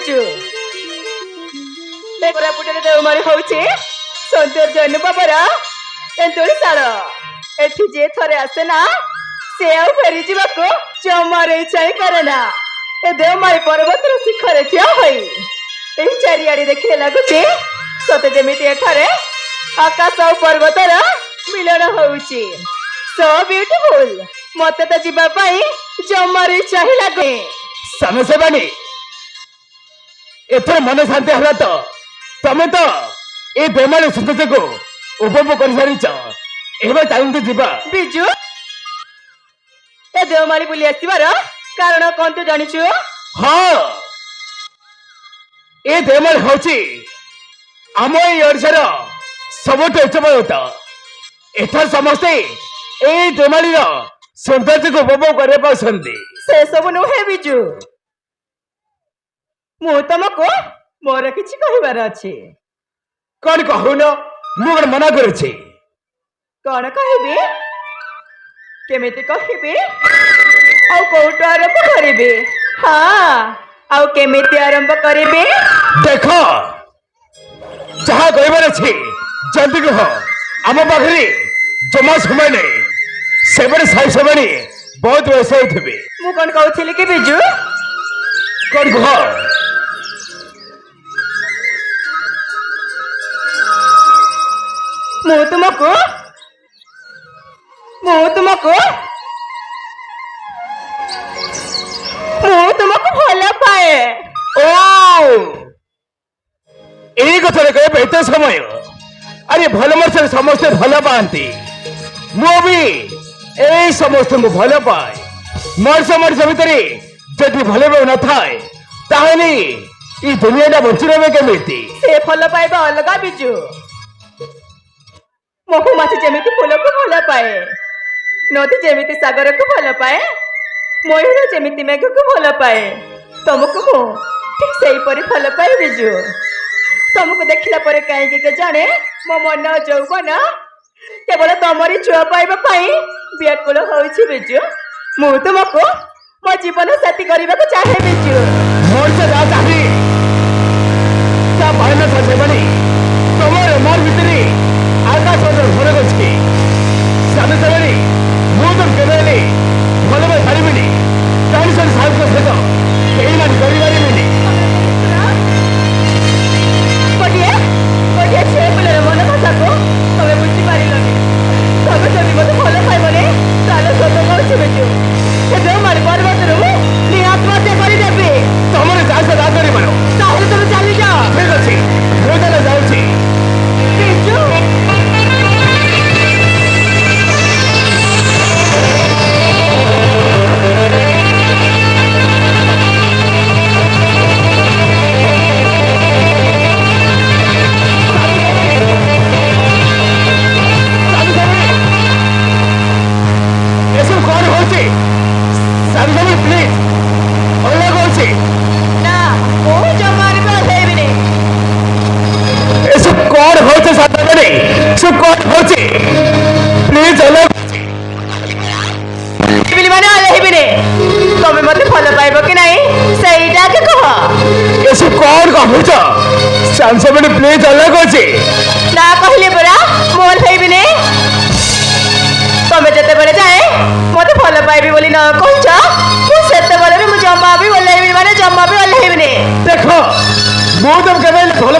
ବିଜୁ କୋରାପୁଟରେ ଦେଓମାଳି ହଉଛି ସୌନ୍ଦର୍ଯ୍ୟ ଅନୁଭବର ଏନ୍ତୁଳିଶାଳ। ଏଠି ଯିଏ ଥରେ ଆସେ ନା ସେ ଆଉ ଫେରିଯିବାକୁ ଜମାରେ ଇଚ୍ଛା ହିଁ କରେ ନା। ଏ ଦେଓମାଳି ପର୍ବତର ଶିଖରେ ଠିଆ ହୋଇ ଏହି ଚାରିଆଡେ ଦେଖିଲେ ଲାଗୁଛି ସତେ ଯେମିତି ଏଠାରେ ଆକାଶ ଆଉ ପର୍ବତର ମିଳନ ହଉଛି। So beautiful. ମତେ ତ ଯିବା ପାଇଁ ଜମାରେ ଇଚ୍ଛା ହିଁ ଲାଗୁନି। ସାନ ସେବାଣୀ ଏଥର ମନ ଶାନ୍ତି ହେଲା ତ? ତମେ ତ ଏ ଦେଓମାଳି ସୌନ୍ଦର୍ଯ୍ୟକୁ ଉପଭୋଗ କରିସାରିଛ। ଏବେ ଚାଲନ୍ତୁ ଯିବା। ବିଜୁ ଏ ଦେଓମାଳି ବୁଲି ଆସିବାର କାରଣ କଣ ତୁ ଜାଣିଛୁ? ହଁ, ଏ ଦେଓମାଳି ହଉଛି ଆମ ଏଇ ଓଡ଼ିଶାର ସବୁଠୁ ଉଚ୍ଚ ପର୍ବତ। ଏଥର ସମସ୍ତେ ଏଇ ଦେଓମାଳିର ସୌନ୍ଦର୍ଯ୍ୟକୁ ଉପଭୋଗ କରିବା ପାଉଛନ୍ତି। ସେ ସବୁ ନୁହେଁ ବିଜୁ, ମୁଁ ତମକୁ ମୋର କିଛି କହିବାର ଅଛି। କଣ କହୁନ? ମୁଁ କଣ ମନା କରୁଛି? କଣ କହିବି, କେମିତି କହିବି, ଆଉ କୋଉଠୁ ଆରମ୍ଭ କରିବି? ହଁ, ଆଉ କେମିତି ଆରମ୍ଭ କରିବି? ଦେଖ, ଯାହା କହିବାର ଅଛି ଜଲ୍ଦି କୁହ। ଆମ ପାଖରେ ଜମା ସମୟ ନାହିଁ। ସେପଟେ ସାଇ ସେବାଣୀ ବହୁତ ବ୍ୟସ୍ତ ହେଇଥିବେ। ମୁଁ କଣ କହୁଥିଲି କି ବିଜୁ, କଣ କୁହ? ମୁଁ ତୁମକୁ ଭଲ ପାଏ। ଓ, এই কথাটা କହିବେ ଏତେ ସମୟ? ଆରେ ଭଲ ମଣିଷରେ ସମସ୍ତେ ଭଲ ପାଆନ୍ତି। ମୁଁ ବି এই ସମସ୍ତଙ୍କୁ ଭଲ ପାଏ। ମଣିଷ ଭିତରେ ଯଦି ଭଲ ପାଇବା ନଥାଏ ତାହେଲେ এই ଦୁନିଆଟା ବଞ୍ଚି ରହିବେ କେମିତି? ସେ ଭଲ ପାଇବା ଅଲଗା ବିଜୁ। ମହୁମାଛି ଯେମିତି ଫୁଲକୁ ଭଲ ପାଏ, ନଦୀ ଯେମିତି ସାଗରକୁ ଭଲ ପାଏ, ମୟୂର ଯେମିତି ମେଘକୁ ଭଲ ପାଏ, ତମକୁ ମୁଁ ଠିକ ସେଇପରି ଭଲ ପାଏ ବିଜୁ। ତମକୁ ଦେଖିଲା ପରେ କାହିଁକି କେଜାଣେ ମୋ ମନ ଯୌବନ କେବଳ ତମରି ଛୁଆ ପାଇବା ପାଇଁ ବ୍ୟାକୁଳ ହଉଛି ବିଜୁ। ମୁଁ ତୁମକୁ ମୋ ଜୀବନ ସାଥୀ କରିବାକୁ ଚାହେଁ ବିଜୁ। ମଣିଷ ଯାହା ଚାହେଁ ତା ପାଇ ନଥାଏ ସେବାଣୀ। ତମର ମୋର ଭିତରେ ଆକାଶର ଫରକ ଅଛି। ସାନ ସେବାଣୀ, ମୁଁ ତ କେବେ ହେଲେ ଭଲ ପାଇ ପାରିବିନି। ଟେନସନ ସାହାଯ୍ୟ ସହିତ ଏଇମାନେ କରିପାରିବିନି। ଗୋଟିଏ ଝିଅ ପିଲାର ମନ କଥାକୁ ତମେ ବୁଝିପାରିଲନି। ତମେ ଯଦି ମତେ ଭଲ ପାଇବନି ତାହେଲେ ସତ କହୁଛି ବିଜୁ, ସେ ଦେଓମାଳି ପର୍ବତରୁ ମୁଁ ଆତ୍ମହତ୍ୟା କରିଦେବି। ତମର ଚାଷ ନା କରିବାର ତାହେଲେ ତମେ ଚାଲିଯାଅ। ଠିକ ଅଛି, ମୁଁ ତାହେଲେ ଯାଉଛି। ବିଜୁ এসব কর হচ্ছে সাবধানে প্লিজ অল্লাহ করছে। না, ମୁଁ ଜମାରେ ବି ଓହ୍ଲେଇବିନି। এসব কর হচ্ছে সাবধানে, সব কর হচ্ছে প্লিজ অল্লাহ। ମାନେ ଓହ୍ଲେଇବିନି। ତମେ ମତେ ଭଲ ପାଇବ କି ନାହିଁ ସେଇଟା ଆଗେ କୁହ। এসব কর কহুছ সাবধানে প্লিজ অল্লাহ করছে। ନା କହିଲି ପରା, ମୁଁ ଓହ୍ଲେଇବିନି। ତମେ ଯେତେବେଳେ ଯାଏ ମତେ ଭଲ ପାଇବି ବୋଲି ନ କହୁଛ, ମୁଁ ସେତେବେଳେ ବି ମୁଁ ଜମା ବି ଓହ୍ଲେଇବିନି, ମାନେ ଜମା ବି ଓହ୍ଲେଇବିନି। দেখো ମୁଁ ତ କେବେ ଭଲ